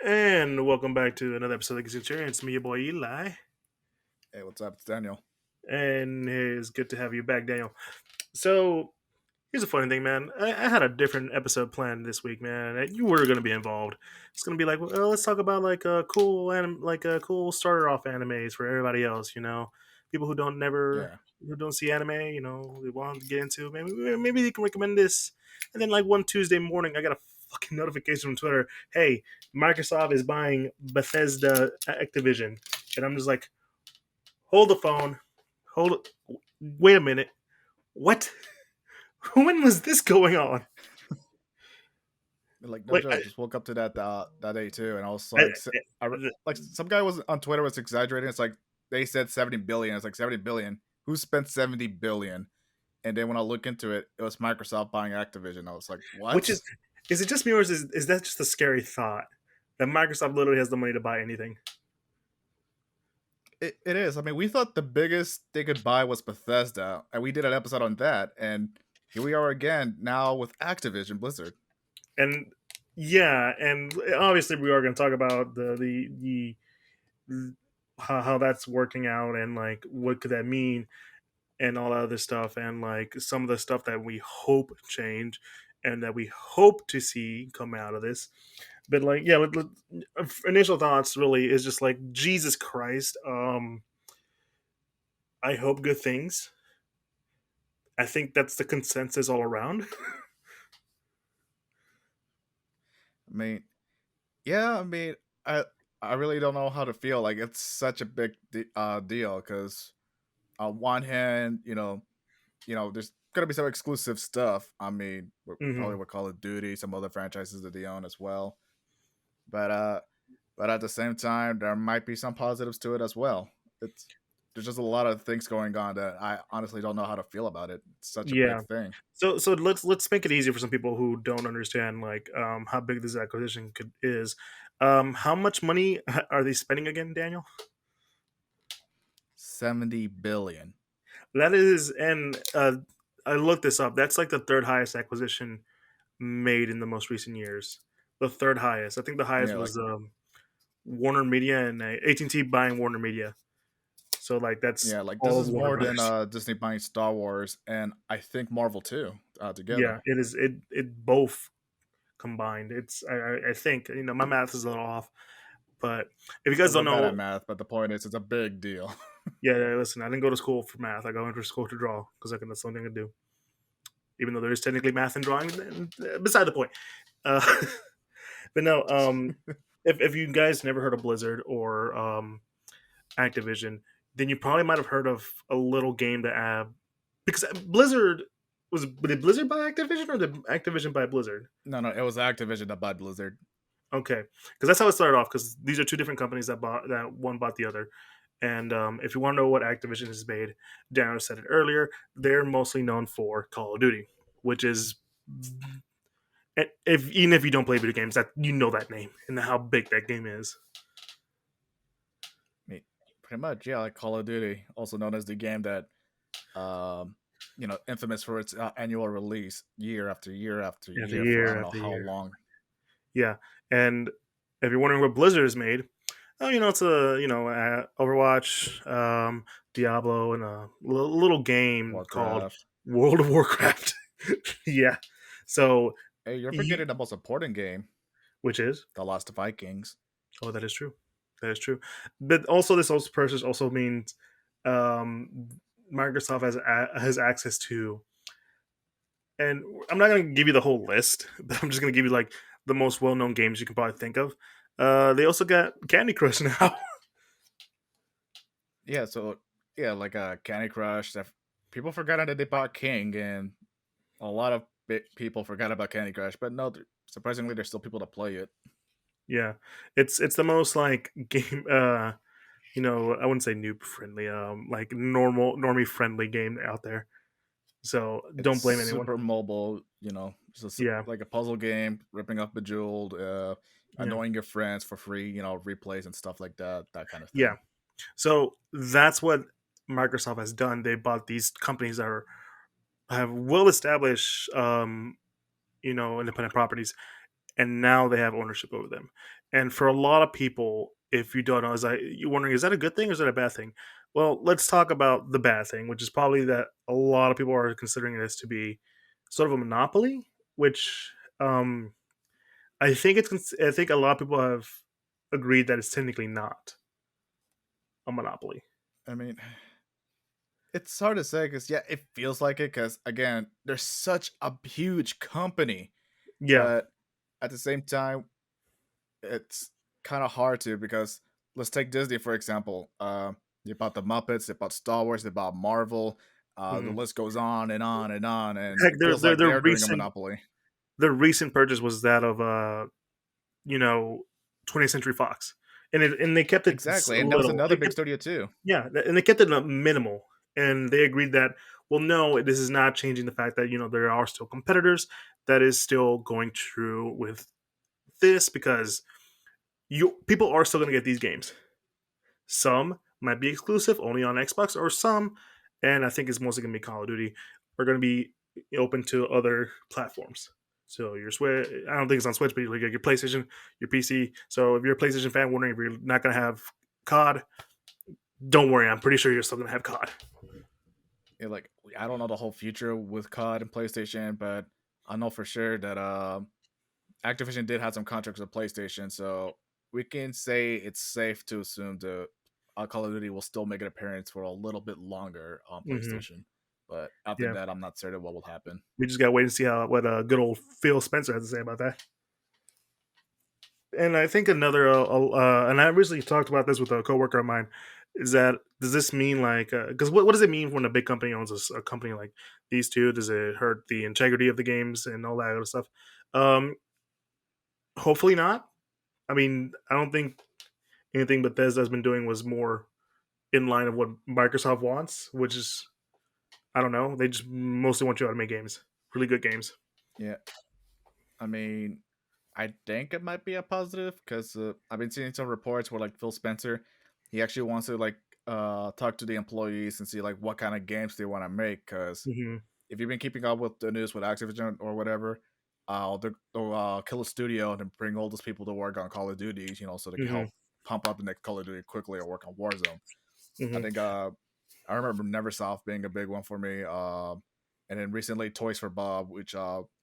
And welcome back to another episode of Geek Centurions. It's me, your boy Eli. Hey, what's up? It's Daniel. And it's good to have you back, Daniel. So, here's a funny thing, man. I had a different episode planned this week, man. You were going to be involved. It's going to be like, well, let's talk about like cool starter off animes for everybody else, people Yeah. who don't see anime, they want to get into. Maybe they can recommend this. And then like one Tuesday morning, I got a fucking notification from Twitter. Hey, Microsoft is buying Bethesda Activision, and I'm just like, hold the phone, hold it. Wait a minute. What? When was this going on? Like no Like, joke, just woke up to that day too, and I was I, like, like some guy was on Twitter was exaggerating. It's like they said 70 billion. It's like 70 billion. Who spent 70 billion? And then when I look into it, it was Microsoft buying Activision. I was like, which what? is it just me or is that just a scary thought that Microsoft literally has the money to buy anything? It is. I mean, we thought the biggest they could buy was Bethesda, and we did an episode on that. And here we are again now with Activision Blizzard. And yeah, and obviously we are going to talk about the how that's working out and like what could that mean and all that other stuff and like some of the stuff that we hope change and that we hope to see come out of this. But like, yeah, initial thoughts really is just like Jesus Christ. I hope good things. I think that's the consensus all around. I mean, yeah, I mean, I I really don't know how to feel. Like it's such a big deal because on one hand, there's gonna be some exclusive stuff. I mean, probably hmm with Call of Duty, some other franchises that they own as well. But at the same time, there might be some positives to it as well. It's There's just a lot of things going on that I honestly don't know how to feel about it. It's such a Yeah. big thing. So let's make it easier for some people who don't understand like how big this acquisition is. How much money are they spending again, Daniel? 70 billion. That is, and I looked this up. That's like the third highest acquisition made in the most recent years. The third highest. I think the highest Yeah, like was Warner Media and AT&T buying Warner Media. So like that's yeah, like this all of is Warner more than Brothers. Disney buying Star Wars and I think Marvel too together. Yeah, it is. It both combined. I think my math is a little off, but if you guys I'm don't not bad know, at math, but the point is, it's a big deal. yeah, listen, I didn't go to school for math. I went to school to draw because that's something to do. Even though there is technically math in drawing, beside the point. Uh, but no, if you guys never heard of Blizzard or Activision, then you probably might have heard of a little game that because Blizzard did Blizzard buy Activision or did Activision buy Blizzard? No, no, it was Activision that bought Blizzard. Okay, because that's how it started off. Because these are two different companies that one bought the other. And if you want to know what Activision has made, Darren said it earlier. They're mostly known for Call of Duty, which is if even if you don't play video games, that you know that name and how big that game is. Pretty much, yeah, like Call of Duty, also known as the game that, um, infamous for its annual release year after year after After year for I year don't know after how year. long. Yeah, and if you're wondering what Blizzard is made, oh, it's a Overwatch, Diablo, and a little game called Warcraft. World of Warcraft. Yeah, so Hey, you're you, forgetting the most important game, which is The Lost Vikings. oh, that is true, that is true. But also, this also process also means um, Microsoft has access to, and I'm not going to give you the whole list, but I'm just going to give you like the most well known games you can probably think of. They also got Candy Crush now. Yeah, so yeah, like Candy Crush. People forgot that they bought King, and a lot of people forgot about Candy Crush. But no, surprisingly, there's still people that play it. Yeah, it's the most like game. I wouldn't say noob friendly. Like normie friendly game out there. So It's don't blame anyone. super mobile, just Yeah, like a puzzle game, ripping off Bejeweled, yeah, annoying your friends for free, replays and stuff like that, that kind of yeah. thing. So that's what Microsoft has done. They bought these companies that have well established, independent properties, and now they have ownership over them. And for a lot of people, if you don't know, you're wondering, is that a good thing or is that a bad thing? Well, let's talk about the bad thing, which is probably that a lot of people are considering this to be sort of a monopoly, which um, I think a lot of people have agreed that it's technically not a monopoly. I mean, it's hard to say because yeah, it feels like it because again, there's such a huge company, Yeah. but at the same time, it's kind of hard to because let's take Disney for example. They bought the Muppets, they bought Star Wars, they bought Marvel. The Mhm. list goes on and on and on, and Heck, it feels like they're doing a monopoly. their recent purchase was that of you know, 20th Century Fox, and they kept it Exactly, and that was little. another big studio too. Yeah, and they kept it minimal, and they agreed that, well, no, this is not changing the fact that there are still competitors. That is still going true with this because you people are still going to get these games. Some might be exclusive only on Xbox, or some, and I think it's mostly going to be Call of Duty, are going to be open to other platforms. So your Switch, I don't think it's on Switch, but like your PlayStation, your PC. So if you're a PlayStation fan wondering if you're not going to have COD, don't worry. I'm pretty sure you're still going to have COD. Yeah, like I don't know the whole future with COD and PlayStation, but I know for sure that Activision did have some contracts with PlayStation, so we can say it's safe to assume the Call of Duty will still make an appearance for a little bit longer on Hmm. PlayStation. But after Yeah, that, I'm not certain what will happen. we just got to wait and see what good old Phil Spencer has to say about that. And I think and I recently talked about this with a coworker of mine, is that does this mean like because what does it mean when a big company owns a company like these two? Does it hurt the integrity of the games and all that other stuff? Um, Hopefully not. I mean, I don't think anything Bethesda has been doing was more in line of what Microsoft wants, which is, I don't know. They just mostly want you to make games, really good games. Yeah, I mean, I think it might be a positive because I've been seeing some reports where like Phil Spencer, he actually wants to like talk to the employees and see like what kind of games they want to make. Because Hmm. if you've been keeping up with the news with Activision or whatever, they'll kill a studio and then bring all those people to work on Call of Duty, so they can Hmm. help pump up the next Call of Duty quickly or work on Warzone. I Hmm. think I remember Neversoft being a big one for me, and then recently Toys for Bob, which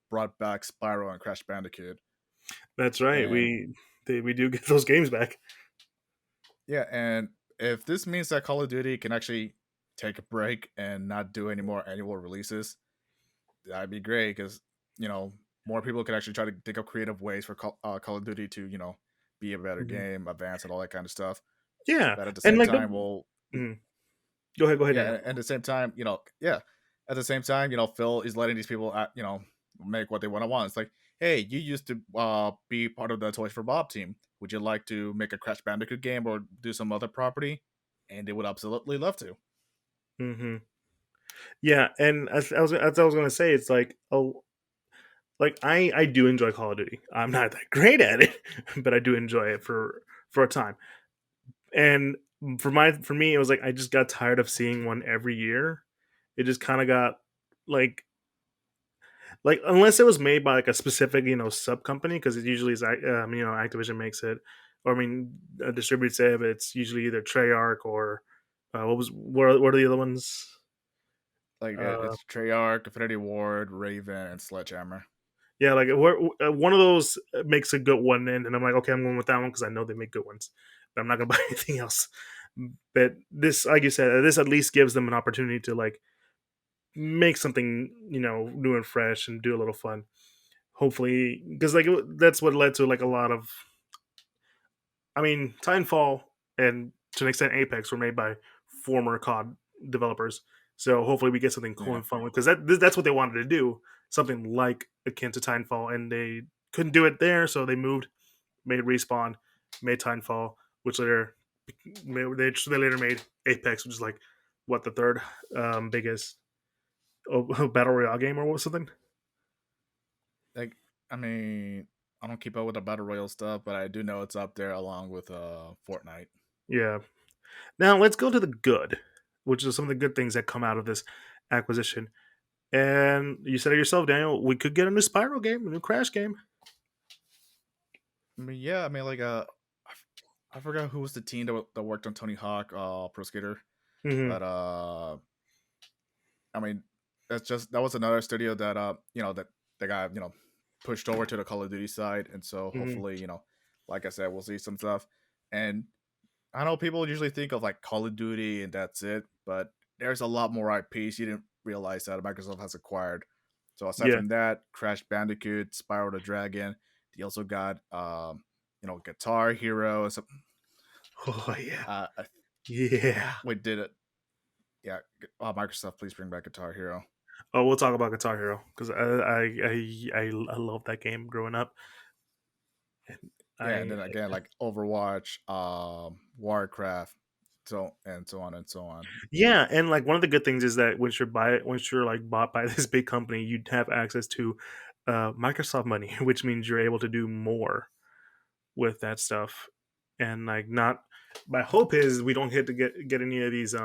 brought back Spyro and Crash Bandicoot, That's right. and We do get those games back. yeah, and if this means that Call of Duty can actually take a break and not do any more annual releases, that'd be great because you know more people can actually try to think of creative ways for Call of Duty to be a better Hmm. game, advance, and all that kind of stuff. Yeah, But at the and same like, time, well, mhm. Go ahead, yeah, Daniel. and at the same time, yeah, at the same time, Phil is letting these people, make what they want. It's like, hey, you used to be part of the Toys for Bob team. Would you like to make a Crash Bandicoot game or do some other property? And they would absolutely love to. Hmm. Yeah, and as I was gonna say, it's like, oh, like I do enjoy Call of Duty. I'm not that great at it, but I do enjoy it for a time. And for me, it was like I just got tired of seeing one every year. It just kind of got like unless it was made by like a specific sub company, because it usually is Activision makes it, or I mean distributes it. But it's usually either Treyarch or what are the other ones? Like Uh, it's Treyarch, Infinity Ward, Raven, and Sledgehammer. yeah, like one of those makes a good one, and I'm like, okay, I'm going with that one because I know they make good ones, but I'm not gonna buy anything else. But this, like you said, this at least gives them an opportunity to like make something new and fresh and do a little fun. Hopefully, because like that's what led to like a lot of. I mean, Titanfall and to an extent Apex were made by former COD developers. So hopefully we get something cool Yeah, and fun because that's what they wanted to do, something like akin to Titanfall, and they couldn't do it there, so they moved, made Respawn, made Titanfall, which later they later made Apex, which is like what the third biggest battle royale game or something. like I mean, I don't keep up with the battle royale stuff, but I do know it's up there along with Fortnite. Yeah. Now let's go to the good, which is some of the good things that come out of this acquisition. And you said it yourself, Daniel. We could get a new Spyro game, a new Crash game. I mean, yeah, I mean, like, I, f- I forgot who was the team that worked on Tony Hawk, Pro Skater, Hmm. but I mean, that was another studio that that got pushed over to the Call of Duty side, and so Hmm. hopefully like I said, we'll see some stuff. And I know people usually think of like Call of Duty and that's it, but there's a lot more IPs you didn't realize that Microsoft has acquired. So aside Yeah. from that, Crash Bandicoot, Spyro the Dragon, they also got Guitar Hero. So Oh yeah. uh, I- Yeah. we did it. Yeah, Microsoft, please bring back Guitar Hero. Oh, we'll talk about Guitar Hero because I love that game growing up. And Yeah, and I then again like Overwatch, Warcraft, so on and so on. Yeah, and like one of the good things is that once you're like bought by this big company, you'd have access to Microsoft money, which means you're able to do more with that stuff. And like not my hope is we don't hit to get any of these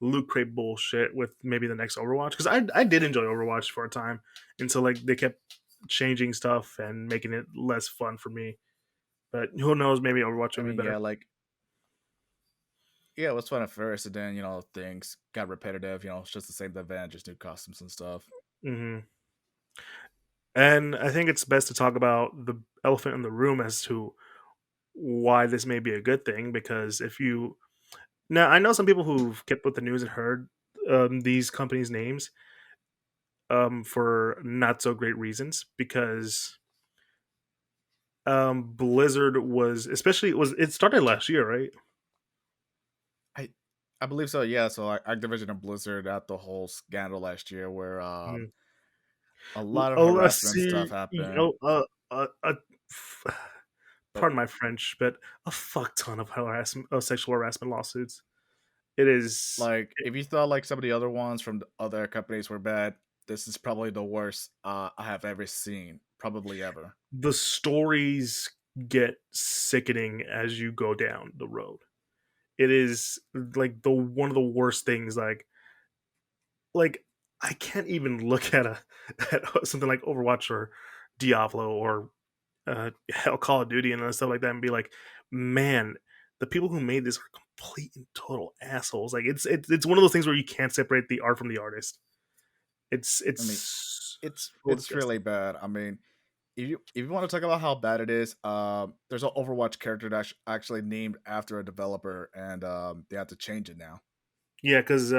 loot crate bullshit with maybe the next Overwatch because I did enjoy Overwatch for a time until like they kept changing stuff and making it less fun for me. But who knows? Maybe Overwatch I will be mean, better. yeah, like yeah, it was fun at first, and then things got repetitive. It's just the same event, just new costumes and stuff. Hmm. And I think it's best to talk about the elephant in the room as to why this may be a good thing. Because if you now, I know some people who've kept with the news and heard these companies' names for not so great reasons. Because Blizzard was, especially, it started last year, right? I I believe so. Yeah, so like Activision and Blizzard had the whole scandal last year where Mhm. a lot of Oh, harassment stuff happened. oh, But pardon my French, but a fuck ton of harassment, sexual harassment lawsuits. It is like, if you thought like some of the other ones from the other companies were bad, this is probably the worst I have ever seen, probably ever. the stories get sickening as you go down the road. It is like the one of the worst things. Like I can't even look at a at something like Overwatch or Diablo or hell Call of Duty and stuff like that and be like, man, the people who made this are complete and total assholes. Like it's one of those things where you can't separate the art from the artist. I mean, It's so it's disgusting. really bad. I mean, if you want to talk about how bad it is, there's an Overwatch character that's actually named after a developer, and they have to change it now. Yeah, because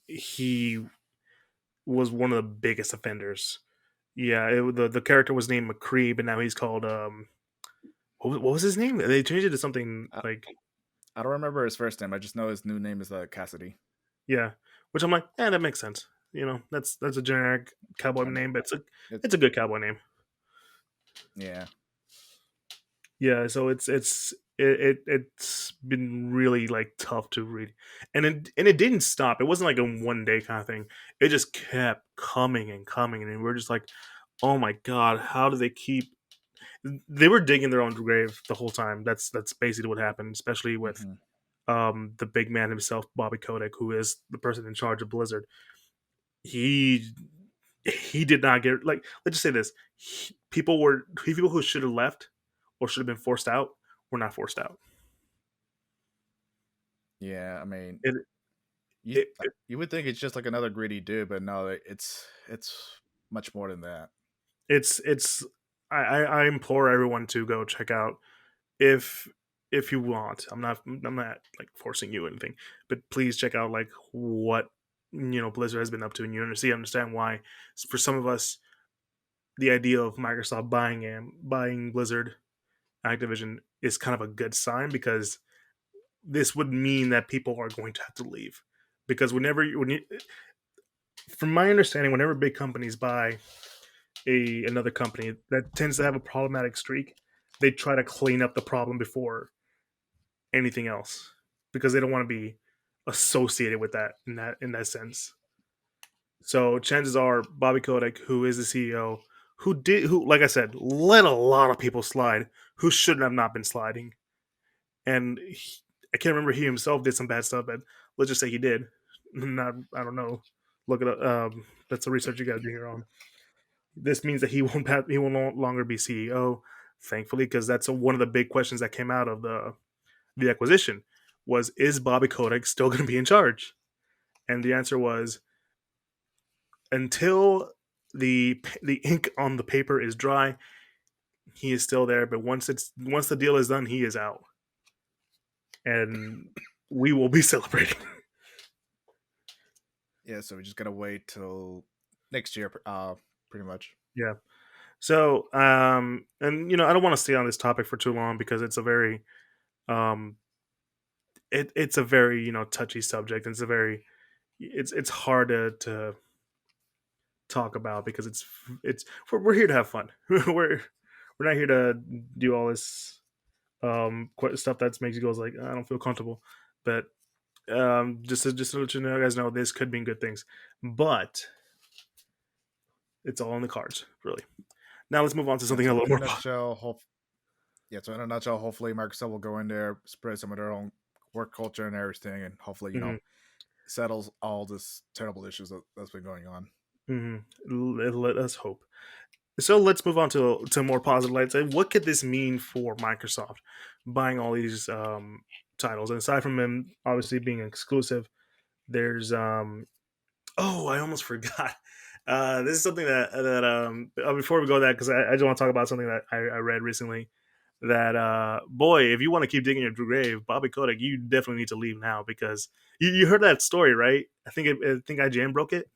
he was one of the biggest offenders. Yeah, the character was named McCree, but now he's called what was his name? They changed it to something I, like I don't remember his first name. I just know his new name is Cassidy. yeah, which I'm like, that makes sense. That's a generic cowboy I mean, name, but it it's a good cowboy name. yeah. Yeah, so it's been really like tough to read, and it didn't stop. It wasn't like a one day kind of thing. It just kept coming and coming, and we're just like, oh my god, how do they keep? They were digging their own grave the whole time. That's basically what happened, especially with hmm the big man himself, Bobby Kotick, who is the person in charge of Blizzard. He he did not get like let's just say this: people who should have left or should have been forced out were not forced out. Yeah, I mean, It, you it, it you would think it's just like another greedy dude, but no, it's much more than that. it's I implore everyone to go check out if if you want. I'm not like forcing you or anything, but please check out like what Blizzard has been up to, and you understand why. For some of us, the idea of Microsoft buying Blizzard Activision is kind of a good sign because this would mean that people are going to have to leave because from my understanding, whenever big companies buy a another company that tends to have a problematic streak, they try to clean up the problem before anything else because they don't want to be associated with that in that sense. So chances are Bobby Kotick, who is the CEO, who like I said, let a lot of people slide who shouldn't have not been sliding. And I can't remember he himself did some bad stuff, but let's just say he did. Not I don't know. Look it up. That's the research you got to do your own. This means that he won't have, he will no longer be CEO. thankfully, because that's one of the big questions that came out of the acquisition was, is Bobby Kotick still going to be in charge? And the answer was, until the ink on the paper is dry, he is still there. But once the deal is done, he is out, and we will be celebrating. Yeah, so we just gotta wait till next year, pretty much. Yeah. So, and I don't want to stay on this topic for too long because it's a very, um, it's a very touchy subject. And it's hard to talk about because we're here to have fun. We're not here to do all this stuff that makes you go like, I don't feel comfortable. But just to let you know, guys know this could mean good things, but it's all in the cards, really. Now let's move on to Yeah. something a So little in a more. nutshell, yeah. So in a nutshell, hopefully Microsoft will go in there, spread some of their own work culture and everything, and hopefully Mm-hmm, settles all this terrible issues that's been going on. let us hope. So let's move on to more positive lights. What could this mean for Microsoft buying all these titles? And aside from them obviously being exclusive, there's oh, I almost forgot. This is something that before we go that, because I just want to talk about something that I read recently. That boy, if you want to keep digging your grave, Bobby Kotick, you definitely need to leave now because you heard that story, right? I think IGN broke it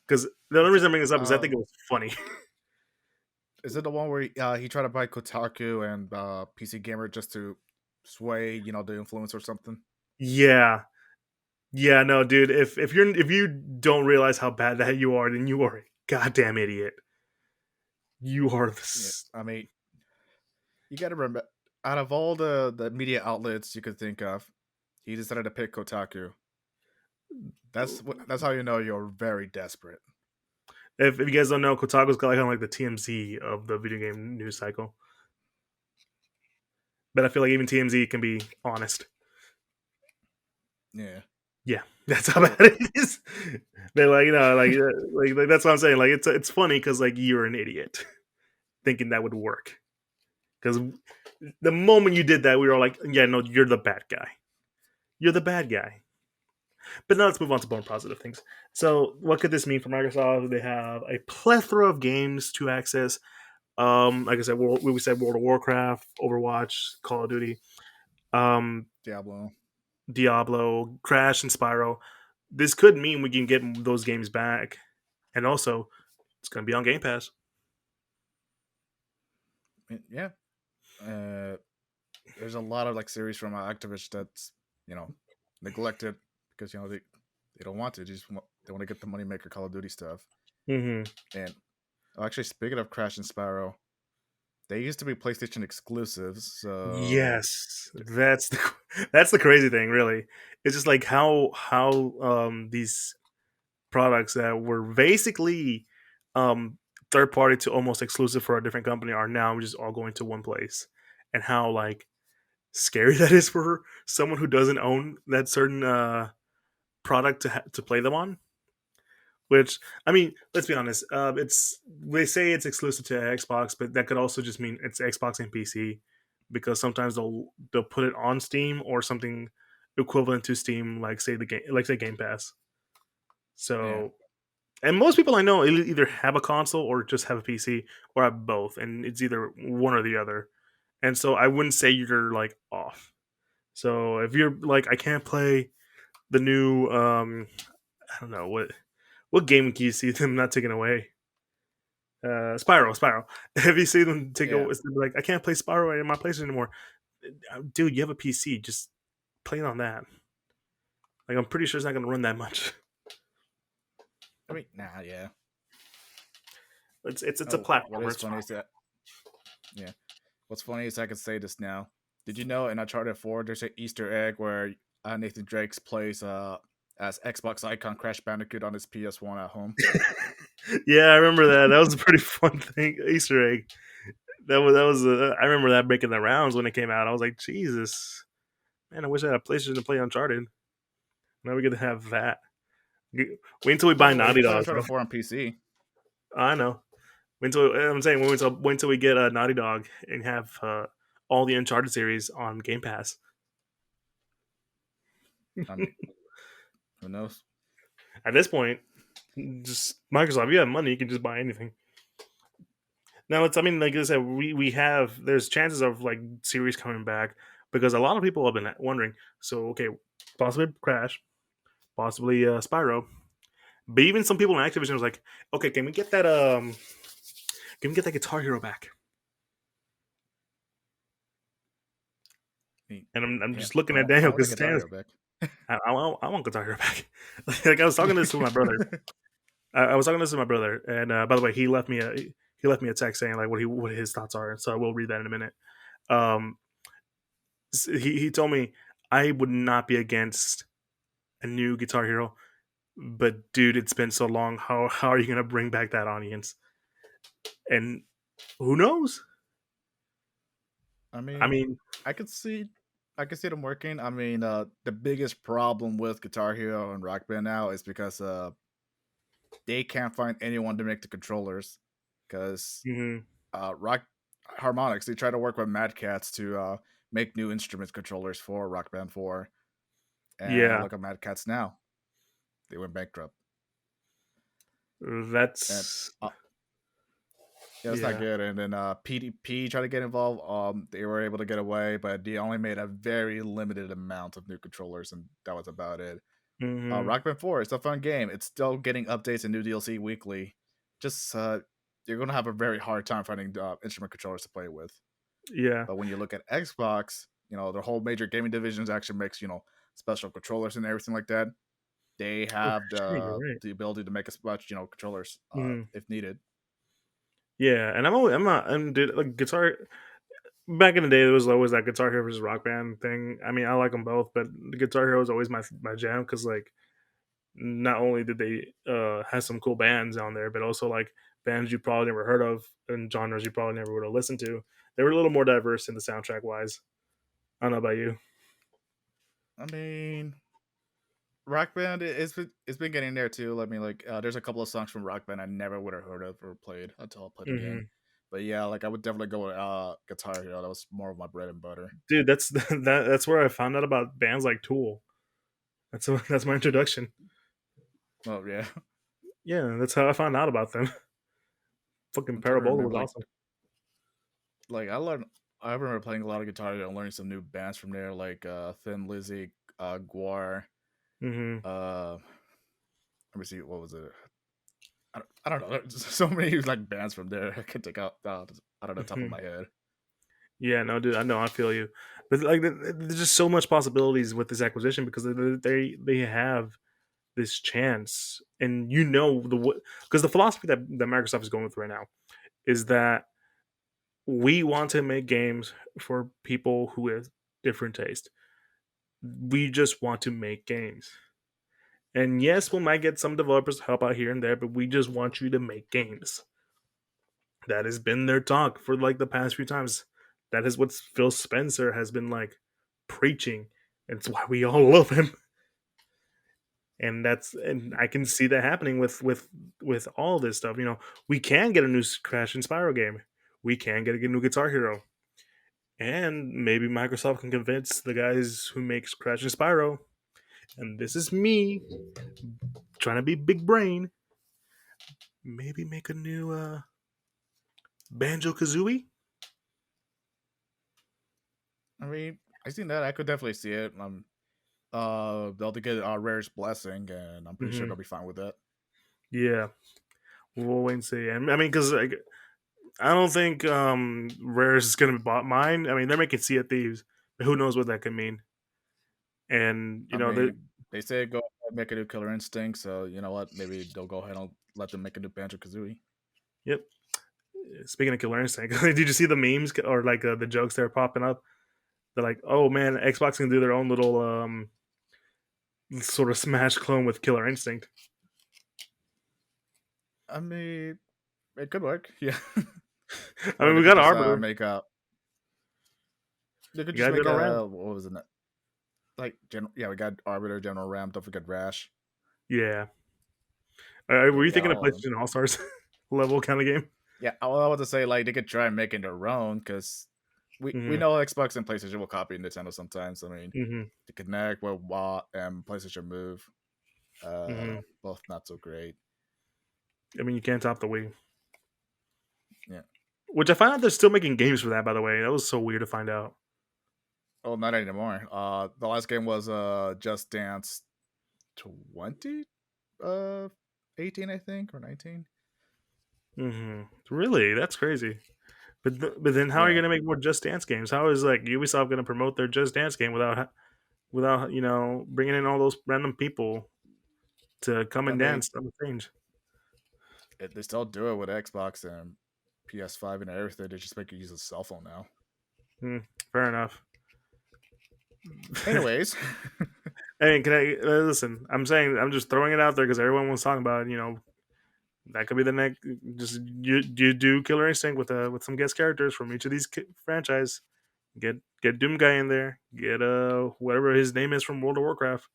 because the only It's reason I'm bringing this up is I think it was funny. is it the one where he tried to buy Kotaku and PC Gamer just to sway the influence or something? Yeah, yeah, no, dude. If you don't realize how bad that you are, then you are a goddamn idiot. You are Yeah, this. I mean, you got to remember, out of all the media outlets you could think of, he decided to pick Kotaku. That's how you know you're very desperate. If you guys don't know, Kotaku's got kind of like the TMZ of the video game news cycle. But I feel like even TMZ can be honest. Yeah. Yeah, that's how So bad it is. They're like, like that's what I'm saying. Like, it's funny because like you're an idiot thinking that would work. Because the moment you did that, we were all like, yeah, no, you're the bad guy. You're the bad guy. But now let's move on to more positive things. So, what could this mean for Microsoft? They have a plethora of games to access. Like I said, we said World of Warcraft, Overwatch, Call of Duty, um, Diablo. Diablo, Crash, and Spyro. This could mean we can get those games back, and also it's going to be on Game Pass. Yeah. Uh, there's a lot of like series from Activision that's neglected because they don't want to. They want to get the moneymaker Call of Duty stuff. Mm-hmm. And actually, speaking of Crash and Spyro, they used to be PlayStation exclusives. So Yes, that's the crazy thing. Really, it's just like how these products that were basically um, third party to almost exclusive for a different company are now just all going to one place, and how like scary that is for someone who doesn't own that certain product to play them on. Which I mean, let's be honest. It's they say it's exclusive to Xbox, but that could also just mean it's Xbox and PC, because sometimes they'll put it on Steam or something equivalent to Steam, like say Game Pass. yeah, So, and most people I know either have a console or just have a PC or have both, and it's either one or the other. And so I wouldn't say you're like off. So if you're like, I can't play the new, I don't know what game can you see them not taking away? Spyro. If you see them take yeah. away, it's like, I can't play Spyro in my place anymore. Dude, you have a PC, just play it on that. Like, I'm pretty sure it's not going to run that much. I mean, nah, yeah. It's a Oh, what platformer. is It's funny fine. is that yeah. What's funny is I can say this now. Did you know in Uncharted 4 there's an Easter egg where Nathan Drake plays as Xbox icon Crash Bandicoot on his PS1 at home? Yeah, I remember that. That was a pretty fun thing, Easter egg. That was. I remember that breaking the rounds when it came out. I was like, Jesus, man, I wish I had a PlayStation to play Uncharted. Now we get to have that. Wait until we buy Oh, well, you Naughty can play Dog, bro. Uncharted 4 on PC. I know. Wait until I'm saying wait until we get a Naughty Dog and have all the Uncharted series on Game Pass. I mean, who knows? At this point, just Microsoft. If you have money, you can just buy anything. Now it's. I mean, like I said, we have. There's chances of like series coming back because a lot of people have been wondering. So okay, possibly Crash, possibly Spyro, but even some people in Activision was like, okay, can we get that Guitar Hero back? I mean, And I'm yeah, just looking at Daniel I want to because get Dario back. I want Guitar Hero back. Like I was talking this to my brother. I was talking this to my brother, and by the way, he left me a text saying like what his thoughts are. So I will read that in a minute. Um, he told me I would not be against a new Guitar Hero, but dude, it's been so long. How are you gonna bring back that audience? And who knows? I I mean, mean, I could see, I could see them working. I mean, the biggest problem with Guitar Hero and Rock Band now is because they can't find anyone to make the controllers. Because mhm, Rock Harmonix, they try to work with Mad Cats to make new instrument controllers for Rock Band 4, and yeah, look at Mad Cats now. They went bankrupt, and that's yeah, that's not yeah. good. And then PDP tried to get involved. They were able to get away, but they only made a very limited amount of new controllers, and that was about it. Hmm. Rock Band 4, it's a fun game. It's still getting updates and new DLC weekly. Just you're gonna have a very hard time finding instrument controllers to play with. Yeah. But when you look at Xbox, their whole major gaming divisions actually makes special controllers and everything like that. They Oh, have shit, you're right. the ability to make as much controllers Mhm. if needed. Yeah, and I'm not, and dude, like guitar. Back in the day, there was always that Guitar Hero versus Rock Band thing. I mean, I like them both, but the Guitar Hero is always my jam because like not only did they have some cool bands on there, but also like bands you probably never heard of and genres you probably never would have listened to. They were a little more diverse in the soundtrack wise. I don't know about you. I mean, Rock Band it's been getting there too. I mean, like there's a couple of songs from Rock Band I never would have heard of or played until I played the game. Hmm. But yeah, like I would definitely go with Guitar Hero. That was more of my bread and butter. Dude, that's that's where I found out about bands like Tool. That's my introduction. Oh yeah, Yeah, that's how I found out about them. Fucking I'm trying to Parabola was remember. awesome. Like I learned. I remember playing a lot of Guitar Hero and learning some new bands from there, like Thin Lizzy, Guar. Hmm. Uh, Let me see, what was it? I don't know. There's so many like bands from there. I can take out of the top of Hmm. my head. Yeah, no, dude, I know, I feel you, but like, there's just so much possibilities with this acquisition because they have this chance, and because the philosophy that Microsoft is going through right now is that we want to make games for people who have different taste. We just want to make games, and yes, we might get some developers to help out here and there, but we just want you to make games. That has been their talk for like the past few times. That is what Phil Spencer has been like preaching. It's why we all love him. And I can see that happening with all this stuff. We can get a new Crash and Spyro game. We can get a new Guitar Hero. And maybe Microsoft can convince the guys who makes Crash and Spyro, and this is me trying to be big brain, maybe make a new Banjo-Kazooie. I mean, I seen that. I could definitely see it. They'll get Rare's blessing, and I'm pretty sure Hmm. they'll be fine with that. Yeah, we'll wait and see. And I mean, because like, I don't think Rare is going to bought mine. I mean, they're making Sea of Thieves, but who knows what that could mean? And I mean, they say go ahead and make a new Killer Instinct, so you know what? Maybe they'll go ahead and let them make a new Banjo Kazooie. yep. Speaking of Killer Instinct, did you see the memes or like the jokes that are popping up? They're like, "Oh man, Xbox can do their own little sort of Smash clone with Killer Instinct." I mean, it could work, yeah. I Or mean, they we could got just Arbiter, make a. They could we just got make General Ram. a what was it? Like yeah, we got Arbiter, General Ram. Don't forget Rash. Yeah, Yeah, were we you got thinking of all of them. PlayStation All Stars level kind of game? Yeah, I want to say like they could try making their own because we Hmm. know Xbox and PlayStation will copy Nintendo sometimes. I mean, Hmm. the Connect, with Wa and PlayStation Move, Hmm. both not so great. I mean, you can't top the Wii. Yeah. Which I find out they're still making games for that. By the way, that was so weird to find out. Oh, not anymore. The last game was Just Dance 20, uh, 18, I think, or 19. Really, that's crazy. But then how are you Yeah, gonna make more Just Dance games? How is like Ubisoft gonna promote their Just Dance game without bringing in all those random people to come I and mean, dance on the stage? they still do it with Xbox and PS5 and everything. They just make you use a cell phone now. Hmm, fair enough. Anyways, I mean, can I listen? I'm just throwing it out there because everyone was talking about that could be the next. Just you do Killer Instinct with some guest characters from each of these franchise. Get Doom guy in there. Get whatever his name is from World of Warcraft.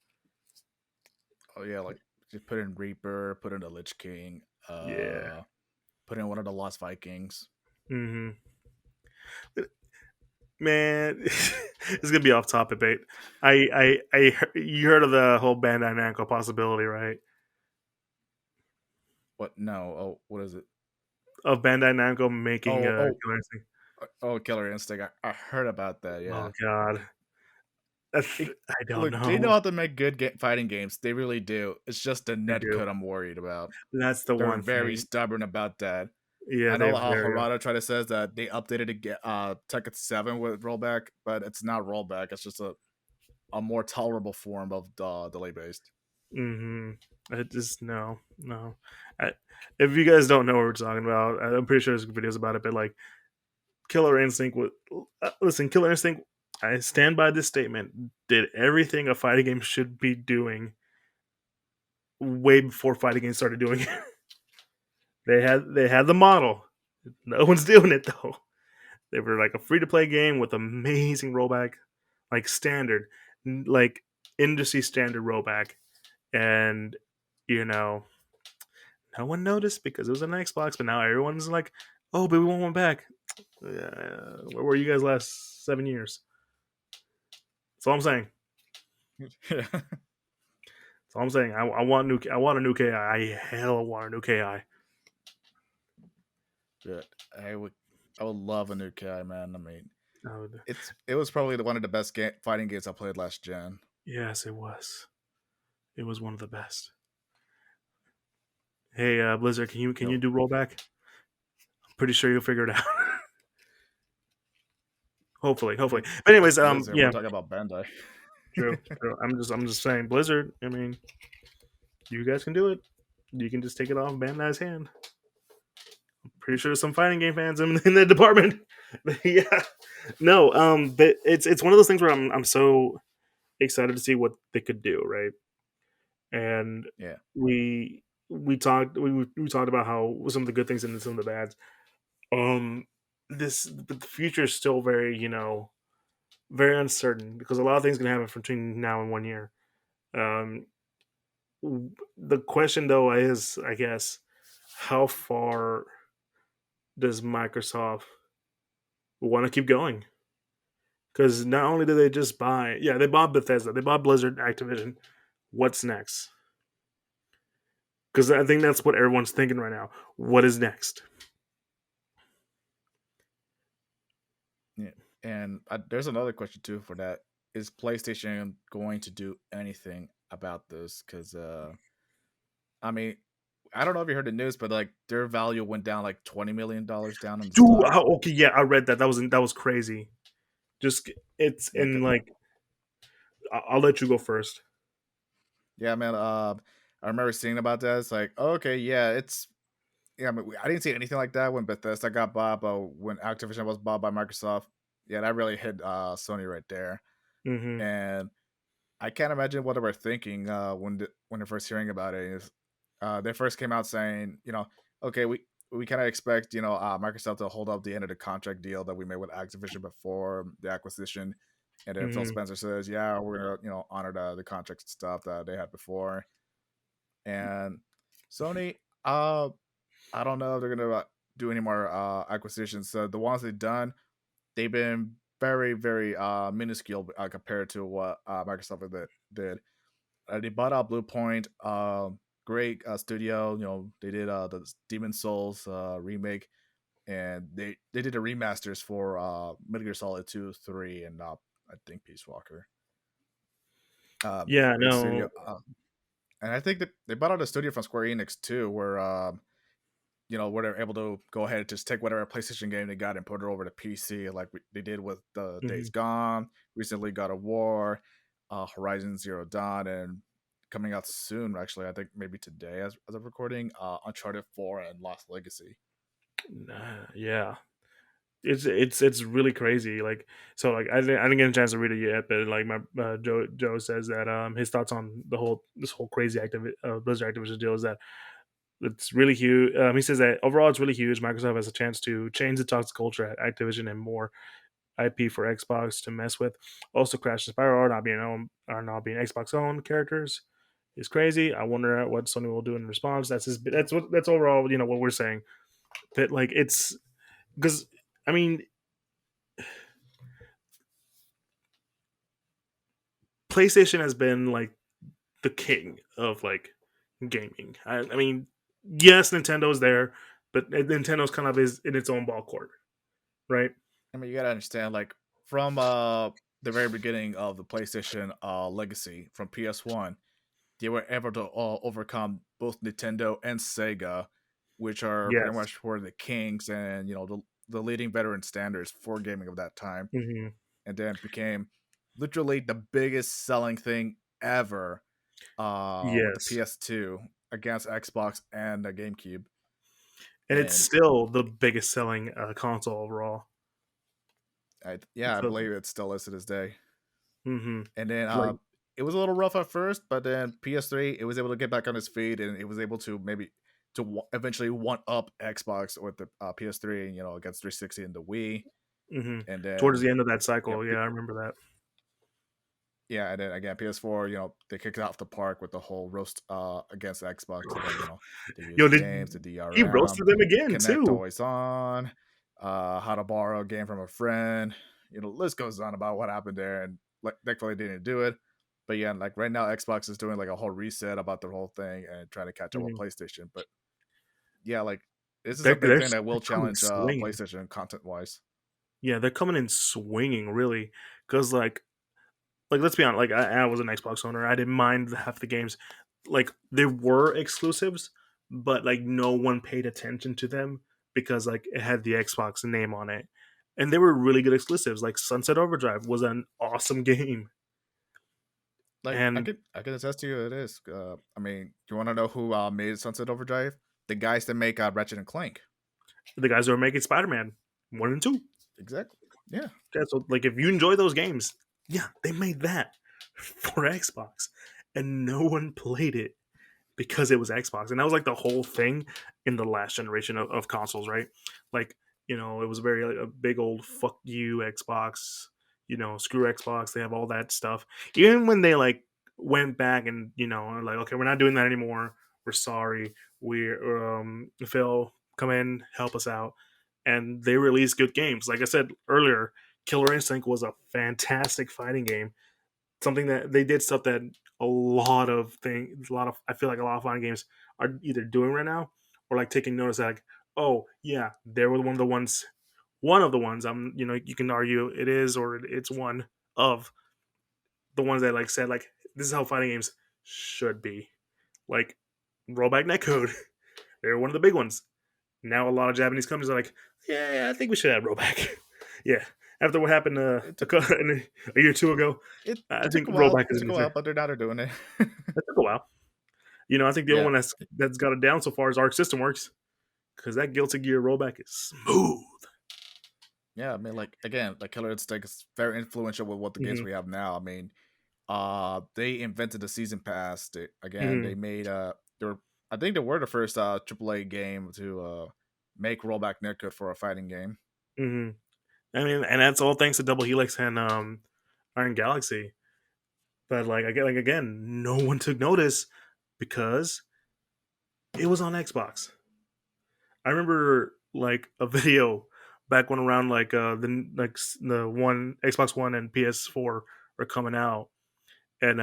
oh yeah, like just put in Reaper, put in the Lich King, Yeah. put in one of the Lost Vikings. Hmm. Man, it's gonna be off topic, but you heard of the whole Bandai Namco possibility, right? What? No. Oh, what is it? Of Bandai Namco making Oh, oh, Killer Instinct. Killer Instinct. I heard about that. Oh Yeah. God, It, I don't look, they know know. how to make good fighting games. They really do. It's just the They net do. code I'm worried about. That's the They're one very thing. stubborn about that. Yeah, I they know how very. Harada tried to says that they updated to get Tekken 7 with rollback, but it's not rollback. It's just a more tolerable form of delay based. Mm-hmm. I just no. I, if you guys don't know what we're talking about, I'm pretty sure there's videos about it. But like Killer Instinct, listen, Killer Instinct. I stand by this statement. Did everything a fighting game should be doing way before fighting games started doing it. They had the model. No one's doing it though. They were like a free to play game with amazing rollback, like standard, like industry standard rollback, and you know no one noticed because it was an Xbox. But now everyone's like, "Oh, but we want one back." Where were you guys last 7 years? That's all I'm saying. Yeah. That's all I'm saying. I want new. I want a new KI. I hell want a new KI. But I would love a new KI, man. I mean, Oh, it was probably one of the best fighting games I played last gen. yes, it was. It was one of the best. Hey, Blizzard, can you No, do rollback? Pretty sure you'll figure it out. I hopefully. mean, But it's anyways, Blizzard. We're yeah, talking about Bandai. true, true. I'm just saying, Blizzard. I mean, you guys can do it. You can just take it off Bandai's hand. Pretty sure there's some fighting game fans in the department. But yeah, no. But it's one of those things where I'm so excited to see what they could do, right? And Yeah. we talked about how some of the good things and some of the bads. Um, but the future is still very very uncertain because a lot of things can happen between now and 1 year. Um, the question though is, I guess, how far does Microsoft want to keep going? Because not only did they just buy, yeah, they bought Bethesda, they bought Blizzard, Activision. What's next? Because I think that's what everyone's thinking right now. What is next? Yeah. And there's another question too for that. Is PlayStation going to do anything about this? Because I mean, I don't know if you heard the news, but like their value went down like $20 million down on the Dude, stock. okay, yeah, I read that. That was crazy. Just it's Yeah, in like I'll let you go first. yeah, man. I remember seeing about that. It's like, okay, yeah, it's yeah. I mean, I didn't see anything like that when Bethesda got bought, but when Activision was bought by Microsoft, yeah, that really hit Sony right there. Hmm. And I can't imagine what they were thinking when they're first hearing about it. They first came out saying, okay, we kind of expect Microsoft to hold up the end of the contract deal that we made with Activision before the acquisition, and then Phil Hmm. Spencer says, yeah, we're gonna honor the contract stuff that they had before, and Sony, I don't know if they're gonna do any more acquisitions. So the ones they've done, they've been very, very minuscule compared to what Microsoft did. They bought out Blue Point, great studio. You know, they did the Demon Souls remake, and they did the remasters for Metal Gear Solid 2, 3, and I think Peace Walker. Yeah, Great studio. no. And I think that they bought out a studio from Square Enix too, where where they're able to go ahead and just take whatever PlayStation game they got and put it over to PC, like they did with the Days Mhm. Gone, recently God of War, Horizon Zero Dawn, and coming out soon, actually, I think maybe today as of recording, Uncharted 4 and Lost Legacy. Yeah, it's really crazy. Like, so like I didn't get a chance to read it yet, but like my Joe says that his thoughts on this whole crazy Blizzard Activision deal is that it's really huge. He says that overall it's really huge. Microsoft has a chance to change the toxic culture at Activision and more IP for Xbox to mess with. Also, Crash and Spyro are not being Xbox owned characters. Is crazy. I wonder what Sony will do in response. That's overall what we're saying. That like it's because I mean PlayStation has been like the king of like gaming. I mean, yes, Nintendo's there, but Nintendo's kind of is in its own ball court, right? I mean, you gotta understand, like from the very beginning of the PlayStation legacy from PS1, they were able to overcome both Nintendo and Sega, which are pretty Yes. much were the kings and the leading veteran standards for gaming of that time, Hmm. and then became literally the biggest selling thing ever with the Yes. PS2 against Xbox and the GameCube. And it's And still the biggest selling console overall. I So, believe it still is to this day. hmm And then like, it was a little rough at first, but then PS3 it was able to get back on its feet, and it was able to maybe eventually one up Xbox with the PS3, against 360 and the Wii, hmm and towards then the end of that you know, cycle, yeah, I remember that. yeah, and then again PS4, they kicked it off the park with the whole roast against Xbox, and then they Yo, used did games, the he DRM, roasted them again Connect too? Always On, how to borrow a game from a friend. List goes on about what happened there, and like thankfully they didn't do it. But yeah, like right now Xbox is doing like a whole reset about the whole thing and trying to catch up with Mhm. PlayStation. But yeah, like this is a They're, big they're thing that will they're coming challenge swinging. PlayStation content wise. Yeah, they're coming in swinging really, because like let's be honest, like I was an Xbox owner. I didn't mind half the games. Like there were exclusives, but like no one paid attention to them because like it had the Xbox name on it, and they were really good exclusives. Like Sunset Overdrive was an awesome game, Like and I can attest to you, it is. I mean, you want to know who made Sunset Overdrive? The guys that make Ratchet and Clank. the guys that were making Spider Man 1 and 2. Exactly. Yeah. Yeah, so like if you enjoy those games, yeah, they made that for Xbox, and no one played it because it was Xbox, and that was like the whole thing in the last generation of consoles, right? Like it was very like, a big old fuck you Xbox, screw Xbox. They have all that stuff. Even when they like went back and are like, okay, we're not doing that anymore. We're sorry. We're Phil, come in, help us out, and they released good games. Like I said earlier, Killer Instinct was a fantastic fighting game, something that they did stuff that I feel like a lot of fighting games are either doing right now or like taking notice that like, oh yeah, they were one of the ones you can argue it is or it's one of the ones that like said like this is how fighting games should be. Like rollback netcode, they're one of the big ones. Now a lot of Japanese companies are like, yeah, I think we should have rollback. Yeah, after what happened It a, took a year or two ago, I it took think a while. rollback It is took a in there. while, but they're now they're doing it. That took a while. I think the only Yeah. one that's got it down so far is Arc System Works because that Guilty Gear rollback is smooth. Yeah, I mean, like again, like Killer Instinct is very influential with what the games Hmm. we have now. I mean, they invented the season pass. They Hmm. made they were I think they were the first AAA game to make rollback netcode for a fighting game. Hmm. I mean, and that's all thanks to Double Helix and Iron Galaxy. But again, no one took notice because it was on Xbox. I remember. like a video back when around like the one Xbox One and PS4 are coming out, and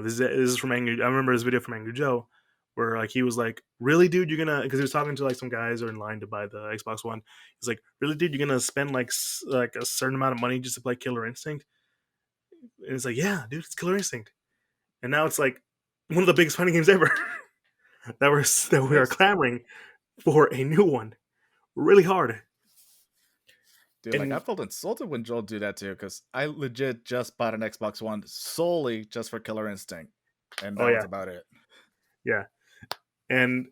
this is from Angry. I remember this video from Angry Joe where like he was like, "Really, dude, you're gonna?" Because he was talking to like some guys who are in line to buy the Xbox One. He's like, "Really, dude, you're gonna spend like like a certain amount of money just to play Killer Instinct?" And it's like, "Yeah, dude, it's Killer Instinct." And now it's like one of the biggest fighting games ever that It we are is. clamoring for a new one really hard. Dude, like I And felt insulted when Joel did that too, because I legit just bought an Xbox One solely just for Killer Instinct, and oh that was yeah, about it. yeah, and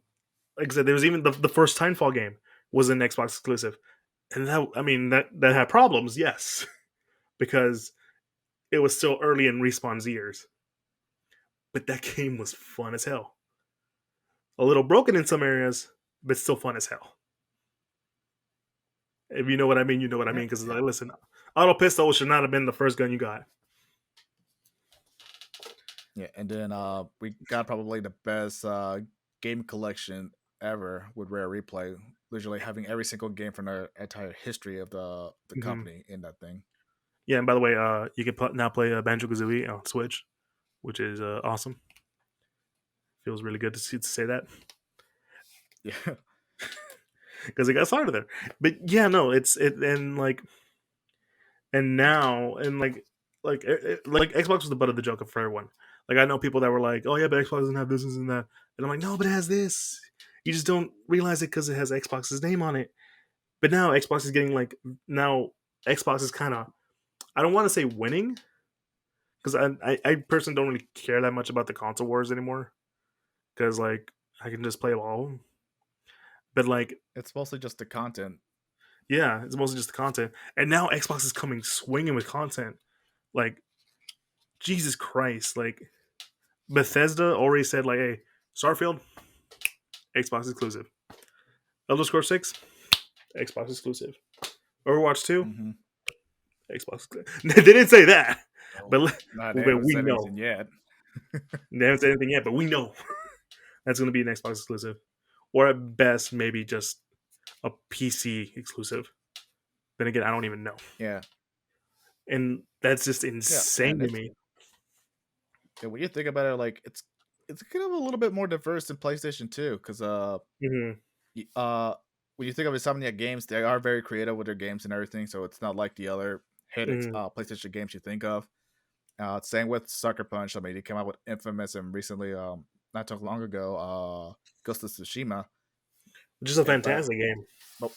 like I said, there was even the first Timefall game was an Xbox exclusive, and that I mean that had problems, yes, because it was still early in Respawn's years, but that game was fun as hell. A little broken in some areas, but still fun as hell. If you know what I mean, you know what I Yeah, mean. Because like, listen, auto pistol should not have been the first gun you got. yeah, and then we got probably the best game collection ever with Rare Replay, literally having every single game from the entire history of the Hmm. company in that thing. Yeah, and by the way, you can now play Banjo Kazooie on Switch, which is awesome. Feels really good to say that Yeah, because it got started there. But yeah, no, it and like and now and like Xbox was the butt of the joke for everyone. Like I know people that were like, "Oh yeah, but Xbox doesn't have this and that," and I'm like, "No, but it has this. You just don't realize it because it has Xbox's name on it." But now Xbox is getting like now Xbox is kind of I don't want to say winning because I personally don't really care that much about the console wars anymore because like I can just play them all. But like it's mostly just the content. yeah, it's mostly just the content, and now Xbox is coming swinging with content. Like Jesus Christ, like Bethesda already said like, hey, Starfield, Xbox exclusive. Elder Scrolls 6, Xbox exclusive. Overwatch 2, Mm-hmm. Xbox exclusive. They didn't say that, Well, but, nah, they but haven't we said know. anything yet. They haven't said anything yet, but we know that's going to be an Xbox exclusive. Or at best, maybe just a PC exclusive. Then again, I don't even know. Yeah, And that's just yeah, insane and to it's me. yeah, when you think about it, like it's kind of a little bit more diverse than PlayStation 2, because Hmm. y- uh when you think of Insomniac Games, they are very creative with their games and everything, so it's not like the other Hmm. PlayStation games you think of. Same with Sucker Punch. I mean, they came out with Infamous and recently, not too long ago, Ghost of Tsushima. Just a Yeah, but fantastic game. but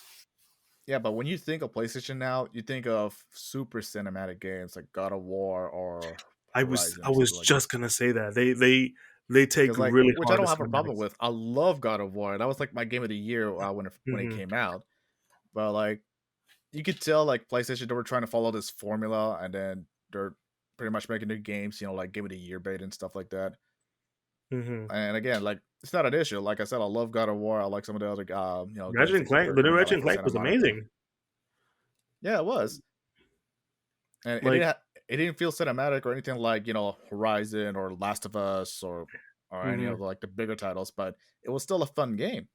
yeah, but when you think of PlayStation now, you think of super cinematic games like God of War or I Horizon or was something like that. just gonna say that they take Because like, really which I hard to don't have a problem cinematics. with. I love God of War. That was like my game of the year when it Hmm. came out. But like, you could tell like PlayStation, they were trying to follow this formula, and then they're pretty much making their games, like game of the year bait and stuff like that. Hmm. And again, like it's not an issue. Like I said, I love God of War. I like some of the other games Ratchet and that Clank, are the new coming out, Ratchet like and for Clank Santa was Monica. amazing. Yeah, it was, and Like, it didn't feel cinematic or anything like Horizon or Last of Us or any mhm, of like the bigger titles, but it was still a fun game.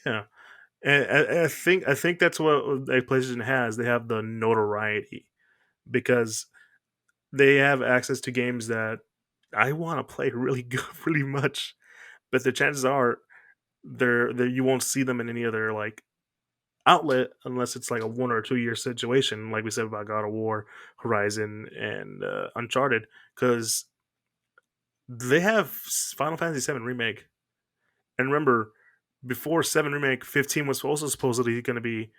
yeah, and I think that's what like, PlayStation has. They have the notoriety because they have access to games that I want to play really good, really much, but the chances are they're you won't see them in any other like outlet unless it's like a 1 or 2 year situation, like we said about God of War, Horizon, and Uncharted, because they have Final Fantasy VII remake. And remember, before 7 remake, 15 was also supposedly going to be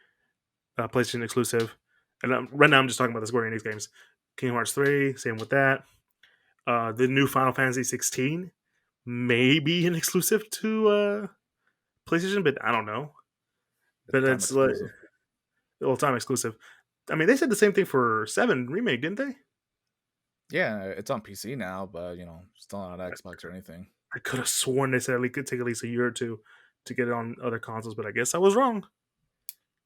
PlayStation exclusive. And right now, I'm just talking about the Square Enix games. Kingdom Hearts 3, same with that. The new Final Fantasy 16 may be an exclusive to PlayStation, but I don't know. It's But time it's like exclusive. all time exclusive. I mean, they said the same thing for 7 remake, didn't they? Yeah, it's on PC now, but still not on Xbox or anything. I could have sworn they said it could take at least a year or two to get it on other consoles, but I guess I was wrong.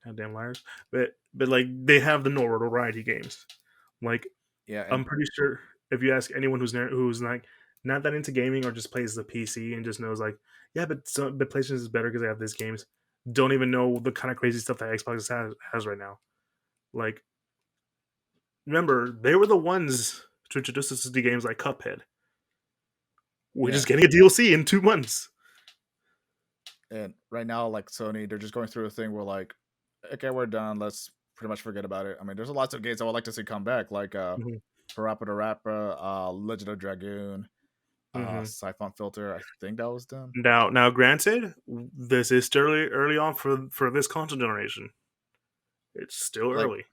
Goddamn liars. But like they have the notoriety games. Like Yeah, I'm and pretty sure if you ask anyone who's like not that into gaming or just plays the PC and just knows like yeah, but PlayStation is better because they have these games. don't even know the kind of crazy stuff that Xbox has right now. Like, remember, they were the ones to introduce us to the games like Cuphead, which is Yeah. getting a DLC in 2 months. And right now, like Sony, they're just going through a thing where like, okay, we're done. Let's pretty much forget about it. I mean, there's lots of games I would like to see come back, like Hmm. Parappa the Rapper, Legend of Dragoon, Hmm. Siphon Filter. I think that was done. Now, granted, this is still early on for this console generation. It's still Like, early.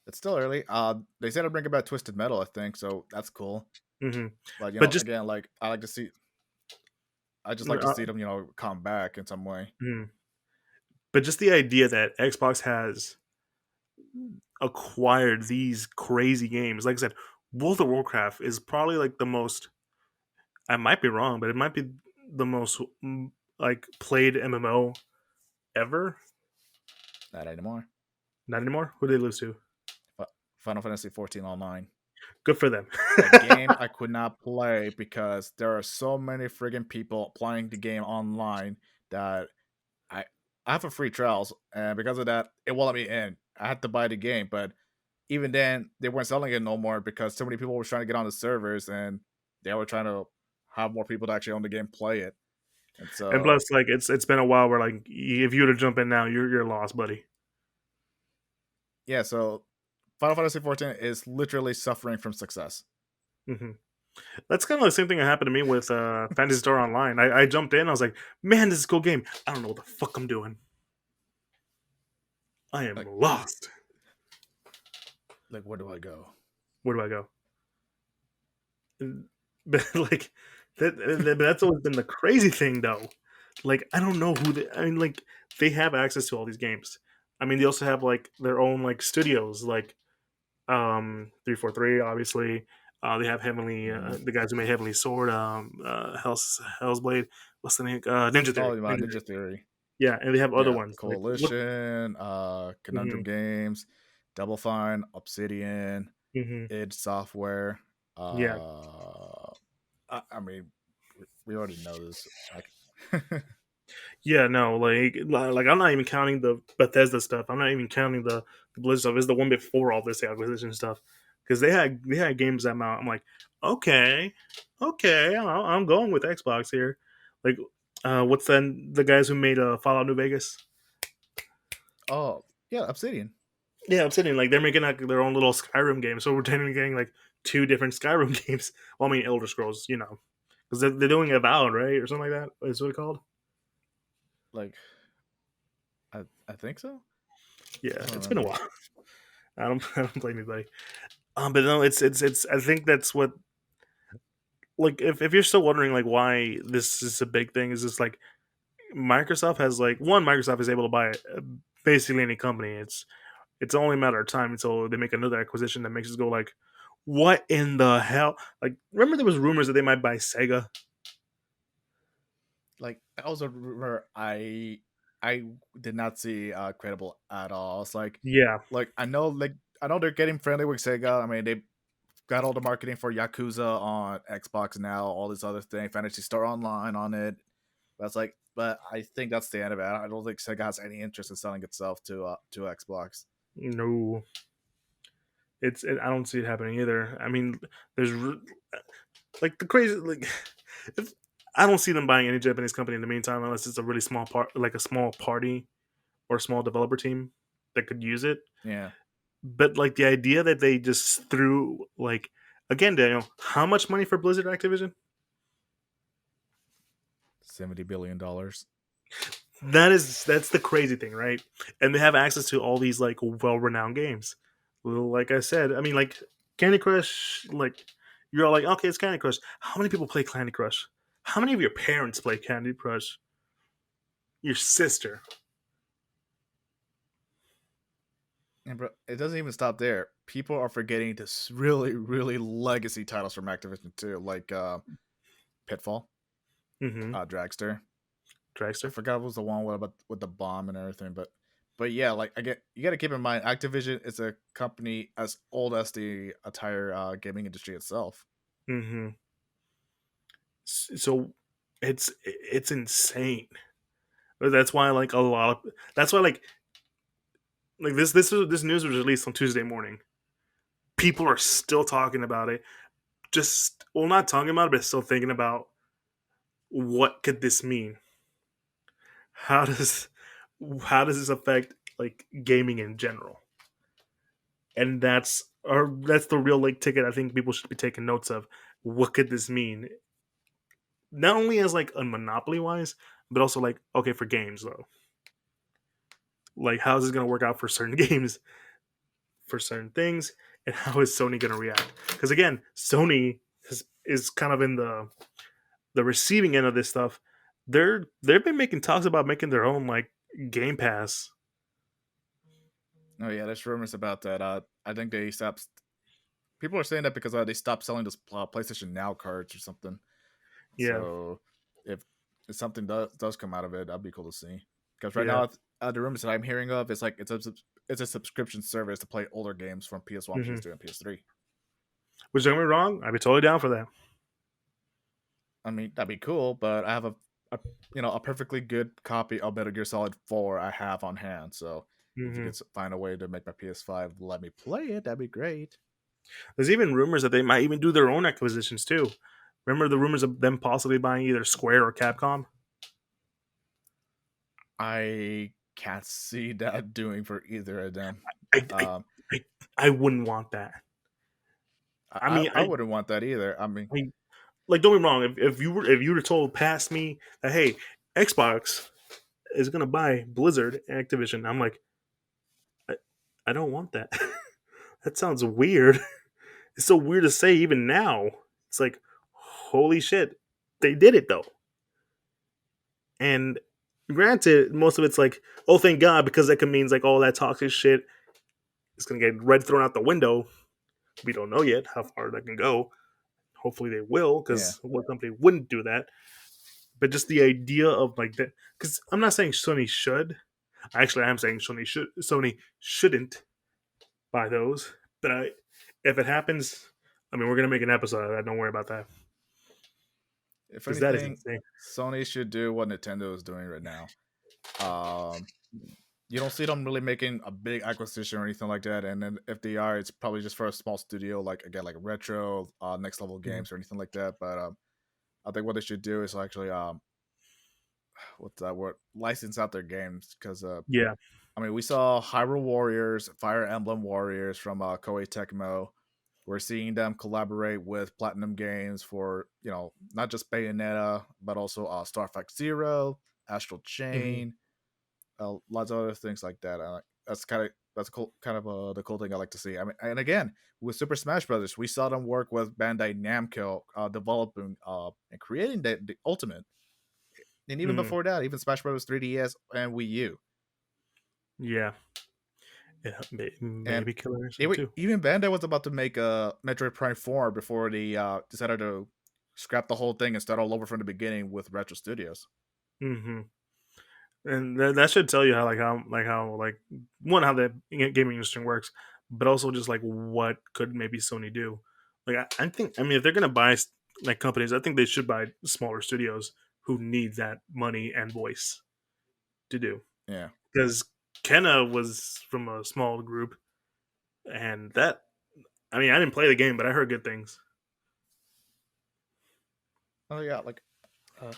it's still early. They said to bring about Twisted Metal, I think, so that's cool. Hmm. But But just again, like I like to see, I just like to uh, see them, come back in some way. mhm. But just the idea that Xbox has acquired these crazy games, like I said, World of Warcraft is probably like the most. I might be wrong, but it might be the most like played MMO ever. Not anymore. Not anymore. Who did they lose to? Final Fantasy 14 Online. Good for them. A game I could not play because there are so many friggin' people playing the game online that I I have a free trials, and because of that, it won't let me in. I had to buy the game, but even then, they weren't selling it no more because so many people were trying to get on the servers, and they were trying to have more people to actually own the game play it. And And so, plus, like it's been a while where like if you were to jump in now, you're lost, buddy. yeah, so Final Fantasy 14 is literally suffering from success. Hmm. That's kind of the same thing that happened to me with Fantasy Star Online. I jumped in, I was like, man, this is a cool game. I don't know what the fuck I'm doing. I am Like, lost. where do I go? Where do I go? But like that's always been the crazy thing, though. Like I don't know who they. I mean, like they have access to all these games. I mean, they also have like their own like studios, like 343 obviously. They have Heavenly, Mhm. the guys who made Heavenly Sword, Hell's Blade. What's the name? Ninja Oh, Theory. Ninja Theory. Yeah, and they have other Yeah, ones like what? Coalition, Hmm. Conundrum Games, Double Fine, Obsidian, Hmm. id Software. Yeah, I mean, we already know this. yeah, no, like I'm not even counting the Bethesda stuff. I'm not even counting the Blizzard stuff. It's the one before all this, the acquisition stuff, because they had games that out. I'm like, okay, okay, I'm going with Xbox here. Like, what's then the guys who made Fallout New Vegas? Oh, yeah, Obsidian. Yeah, I'm sitting like they're making like their own little Skyrim game. So we're technically getting like two different Skyrim games. Well, I mean Elder Scrolls, because they're doing Avowed, right, or something like that. Is what it's called. Like, I think so. Yeah, I don't it's been a remember. while. I don't blame anybody. But no, it's. I think that's what. Like, if you're still wondering like why this is a big thing, is just like Microsoft has like one. Microsoft is able to buy basically any company. It's only a matter of time until they make another acquisition that makes us go like, what in the hell? Like, remember there was rumors that they might buy Sega. Like, that was a rumor I did not see credible at all. It's Yeah. I know they're getting friendly with Sega. I mean, they got all the marketing for Yakuza on Xbox now, all this other thing, Fantasy Star Online on it. But I think that's the end of it. I don't think Sega has any interest in selling itself to Xbox. No, I don't see it happening either. I mean, there's like the crazy like if, I don't see them buying any Japanese company in the meantime unless it's a really small part, like a small party or a small developer team that could use it. Yeah, But like the idea that they just threw like again, Daniel, how much money for Blizzard Activision? $70 billion. That's the crazy thing, right? And they have access to all these like well-renowned games. Well, like I said, I mean, like Candy Crush, like you're all like, okay, it's Candy Crush. How many people play Candy Crush? How many of your parents play Candy Crush? Your sister. And bro, it doesn't even stop there. People are forgetting this really, really legacy titles from Activision too, like Pitfall, Mm-hmm. Dragster. I Dragster. forgot what was the one with the bomb and everything, but yeah, like I get you got to keep in mind, Activision is a company as old as the entire gaming industry itself. Mm-hmm. So it's insane. That's why like a lot of that's why like this news was released on Tuesday morning. People are still talking about it. Just well, not talking about it, but still thinking about what could this mean. How does how does this affect like gaming in general? And that's the real like ticket. I think people should be taking notes of. What could this mean? Not only as like a monopoly wise, but also like okay for games though. Like how is this going to work out for certain games, for certain things, and how is Sony going to react? Because again, Sony is kind of in the receiving end of this stuff. They've been making talks about making their own like Game Pass. Oh yeah, there's rumors about that. I think they stopped. People are saying that because they stopped selling this PlayStation Now cards or something. Yeah, So if, if something does come out of it, that'd be cool to see. Because right yeah. now, the rumors that I'm hearing of is like it's a subscription service to play older games from PS1, Hmm. PS2, and PS3. Which don't get me wrong, I'd be totally down for that. I mean, that'd be cool, but I have a a perfectly good copy of Metal Gear Solid 4 I have on hand. So if you Hmm. could find a way to make my PS5 let me play it, that'd be great. There's even rumors that they might even do their own acquisitions too. Remember the rumors of them possibly buying either Square or Capcom? I can't see that doing for either of them. I I Um, I, I wouldn't want that. I mean, I wouldn't want that either. I mean, I like don't be wrong. If you were told past me that hey, Xbox is gonna buy Blizzard and Activision, I'm like, I, I don't want that. That sounds weird. It's so weird to say even now. It's like, holy shit, they did it though. And granted, most of it's like, oh, thank God, because that could means like all that toxic shit is gonna get red thrown out the window. We don't know yet how far that can go. Hopefully they will, yeah. because what company wouldn't do that? But just the idea of like that, because I'm not saying Sony should. Actually, I am saying Sony shouldn't buy those. But if it happens, I mean, we're gonna make an episode of that. Don't worry about that, If because that is anything, insane. Sony should do what Nintendo is doing right now. Um, you don't see them really making a big acquisition or anything like that. And then if they are, it's probably just for a small studio, like again, like retro, next level Mhm. games or anything like that. But I think what they should do is actually what's that word? License out their games because Yeah. I mean we saw Hyrule Warriors, Fire Emblem Warriors from Koei Tecmo. We're seeing them collaborate with Platinum Games for not just Bayonetta but also Star Fox Zero, Astral Hmm. Chain, lots of other things like that. That's cool, kind of the cool thing I like to see. I mean, and again, with Super Smash Brothers, we saw them work with Bandai Namco, developing and creating the Ultimate, and even Hmm. before that, even Smash Brothers 3DS and Wii U, Yeah. Yeah. and Maybe Killer Instinct too. even Bandai was about to make a Metroid Prime 4 before they decided to scrap the whole thing and start all over from the beginning with Retro Studios. Hmm. And that should tell you how like one how the gaming industry works, but also just like what could maybe Sony do. Like I think I mean if they're gonna buy like companies, I think they should buy smaller studios who need that money and voice to do. Yeah. Because Kenna was from a small group, and that I mean I didn't play the game, but I heard good things. Oh yeah, like uh,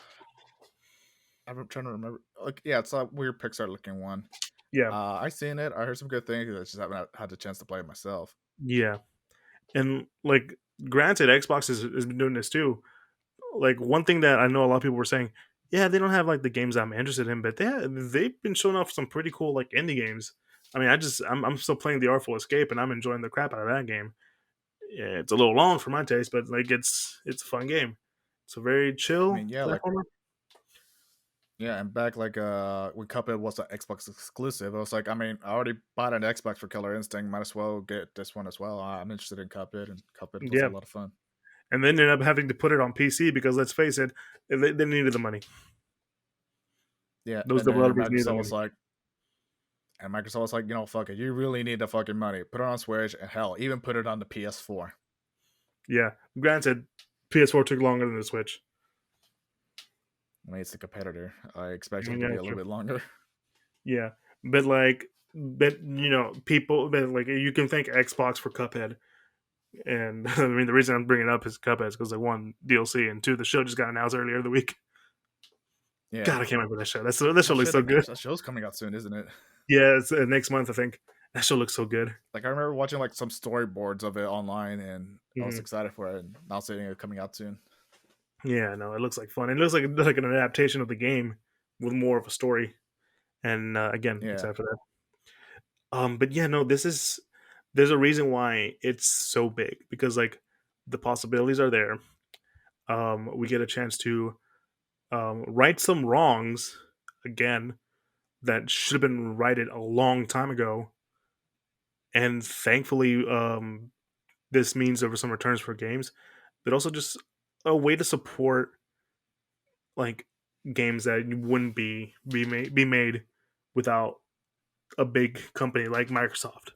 I'm trying to remember. Like yeah, it's a weird Pixar looking one. Yeah, I seen it. I heard some good things. I just haven't had the chance to play it myself. yeah, and like granted, Xbox has been doing this too. Like one thing that I know a lot of people were saying, yeah, they don't have like the games I'm interested in, but they've been showing off some pretty cool like indie games. I mean, I'm still playing the Artful Escape and I'm enjoying the crap out of that game. Yeah, it's a little long for my taste, but like it's a fun game. It's a very I chill mean, yeah, like platformer. yeah, and back like when Cuphead was an Xbox exclusive, I was like, I mean, I already bought an Xbox for Killer Instinct, might as well get this one as well. I'm interested in Cuphead, and Cuphead was a Yeah, lot of fun. and then ended up having to put it on PC because let's face it, they needed the money. Yeah, Those and then developers needed the money. Microsoft was like, fuck it, you really need the fucking money. Put it on Switch, and hell, even put it on the PS4. Yeah, granted, PS4 took longer than the Switch. I mean, it's a competitor. I expect it to Yeah, be a little true. bit longer. Yeah, but like, but people, but like, you can thank Xbox for Cuphead, and I mean, the reason I'm bringing it up is Cuphead is because like one DLC and two, the show just got announced earlier the week. Yeah. God, I can't remember that show. That show Oh looks shit, so good. that show's coming out soon, isn't it? Yeah, it's next month, I think. That show looks so good. Like I remember watching like some storyboards of it online, and I was Hmm. excited for it. And now seeing it coming out soon. Yeah, no, it looks like fun. It looks like an adaptation of the game with more of a story. And again, Yeah. excited for that. But yeah, no, there's a reason why it's so big because like the possibilities are there. We get a chance to right some wrongs again that should have been righted a long time ago, and thankfully, this means there were some returns for games, but also just a way to support like games that wouldn't be made without a big company like Microsoft.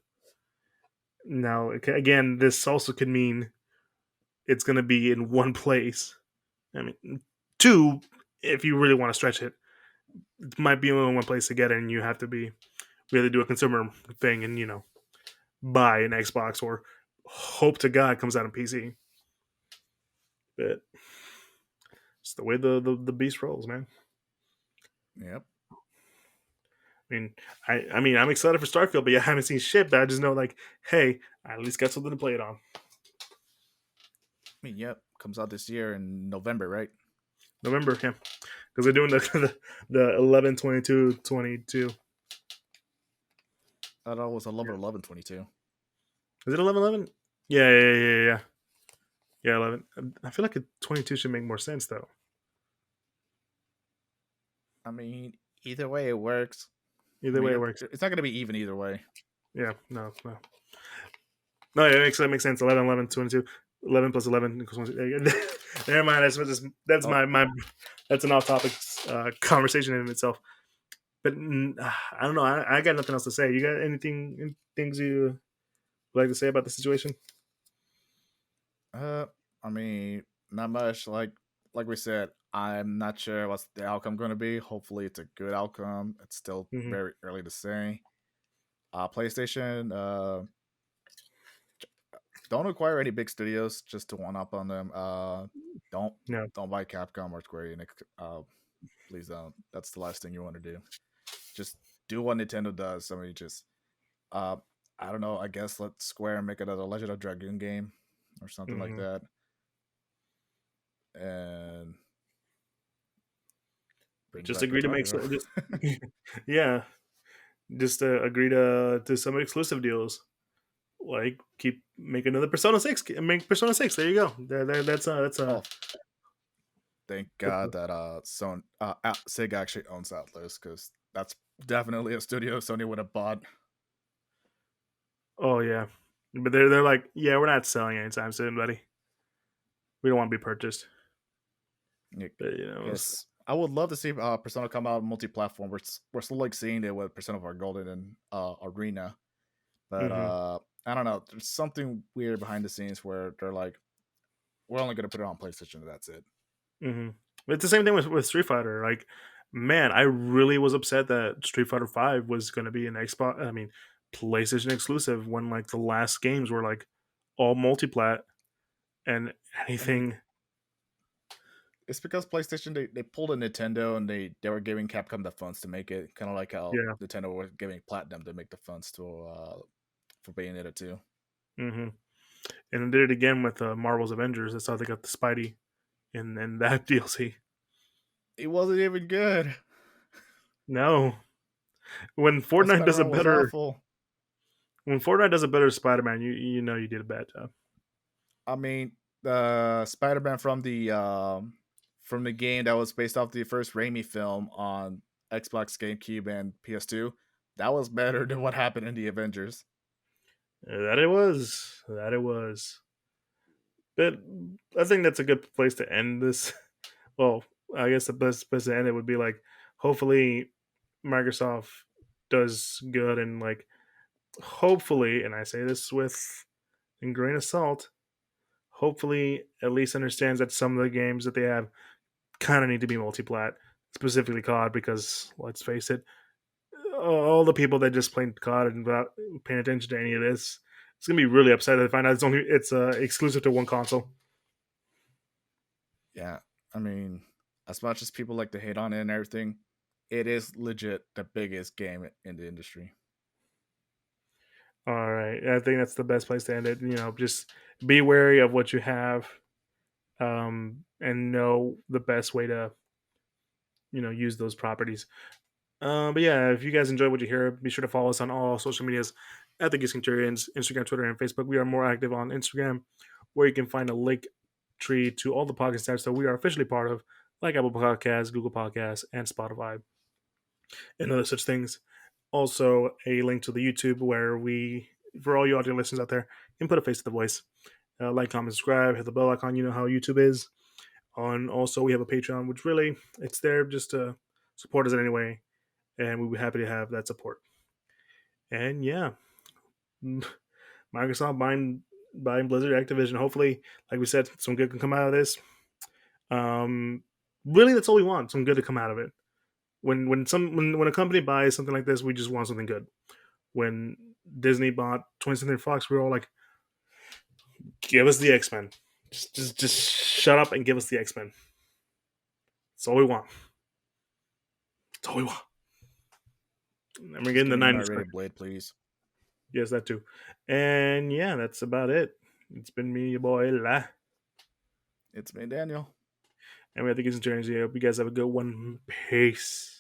Now, again, this also could mean it's going to be in one place. I mean, two, if you really want to stretch it, it might be only one place to get it, and you have to be really do a consumer thing and buy an Xbox or hope to God it comes out on PC. But it's the way the beast rolls, man. Yep. I mean, I mean, I'm excited for Starfield, but yeah, I haven't seen shit. But I just know, like, hey, I at least got something to play it on. I mean, yep. Comes out this year in November, right? November, yeah, because they're doing the 11/22/22. I thought it was Yeah. 11/11/22. Is it 11/11? Yeah. Yeah, 11. I feel like a 22 should make more sense though. I mean, either way it works. I Either way, mean, it works. it's not going to be even either way. Yeah, no. No, yeah, that makes sense. 11, 11, 22. 11 plus 11 equals 22. Never mind. That's Oh, my that's an off topic conversation in itself. But I don't know. I got nothing else to say. You got things you would like to say about the situation? uh, I mean, not much. Like we said, I'm not sure what's the outcome going to be. Hopefully, it's a good outcome. It's still Hmm. very early to say. PlayStation, don't acquire any big studios just to one up on them. Don't No. don't buy Capcom or Square Enix. Please don't. That's the last thing you want to do. Just do what Nintendo does. I mean, just uh, I don't know. I guess let Square make another Legend of Dragoon game or something like Hmm. that. And bring Just back agree to make Otaku. some. Just yeah. Just agree to some exclusive deals. Like keep make another Persona 6. Make Persona 6. There you go. That's Oh, thank God that Sega actually owns Atlas, because that's definitely a studio Sony would have bought. oh yeah. But they're like, yeah, we're not selling anytime soon, buddy. We don't want to be purchased. I But guess I would love to see Persona come out multi-platform. We're still like seeing it with Persona of our Golden and Arena, but hmm I don't know. There's something weird behind the scenes where they're like, we're only gonna put it on PlayStation, and that's it. hmm It's the same thing with Street Fighter. Like, man, I really was upset that Street Fighter Five was going to be an Xbox. I mean, PlayStation exclusive when like the last games were like all multiplat and I mean, anything. it's because PlayStation they pulled a Nintendo, and they were giving Capcom the funds to make it, kind of like how Yeah. Nintendo was giving Platinum to make the funds to for Bayonetta 2. hmm And they did it again with Marvel's Avengers. That's how they got the Spidey in that DLC. It wasn't even good. No, when That Fortnite does a Spider-Man was better awful. when Fortnite does a better Spider-Man, you know you did a bad job. I mean, the Spider-Man from the game that was based off the first Raimi film on Xbox, GameCube, and PS2, that was better than what happened in the Avengers. That it was. That it was. But I think that's a good place to end this. Well, I guess the best place to end it would be like, hopefully, Microsoft does good and like, hopefully, and I say this with a grain of salt, hopefully at least understands that some of the games that they have kind of need to be multi-plat, specifically COD, because let's face it, all the people that just played COD and without paying attention to any of this, it's gonna be really upset to find out it's exclusive to one console. Yeah, I mean, as much as people like to hate on it and everything, it is legit the biggest game in the industry. All right, I think that's the best place to end it. Just be wary of what you have, and know the best way to use those properties. But yeah, if you guys enjoy what you hear, be sure to follow us on all social medias at the Geek Centurions, Instagram, Twitter, and Facebook. We are more active on Instagram, where you can find a link tree to all the podcast apps that we are officially part of, like Apple Podcasts, Google Podcasts, and Spotify, and other such things. Also, a link to the YouTube where we, for all you audio listeners out there, can put a face to the voice. Like, comment, subscribe, hit the bell icon. You know how YouTube is. On also, we have a Patreon, which really it's there just to support us in any way, and we'd be happy to have that support. And yeah, Microsoft buying Blizzard, Activision. Hopefully, like we said, some good can come out of this. Um, really, that's all we want. Some good to come out of it. When a company buys something like this, we just want something good. When Disney bought 20th Century Fox, we were all like, "Give us the X Men. Just shut up and give us the X Men. That's all we want. That's all we want." And we're Just getting give the me my '90s. rated blade, please. Yes, that too. And yeah, that's about it. It's been me, your boy La, It's me, Daniel. and we have the Geek Centurions here. Hope you guys have a good one. Peace.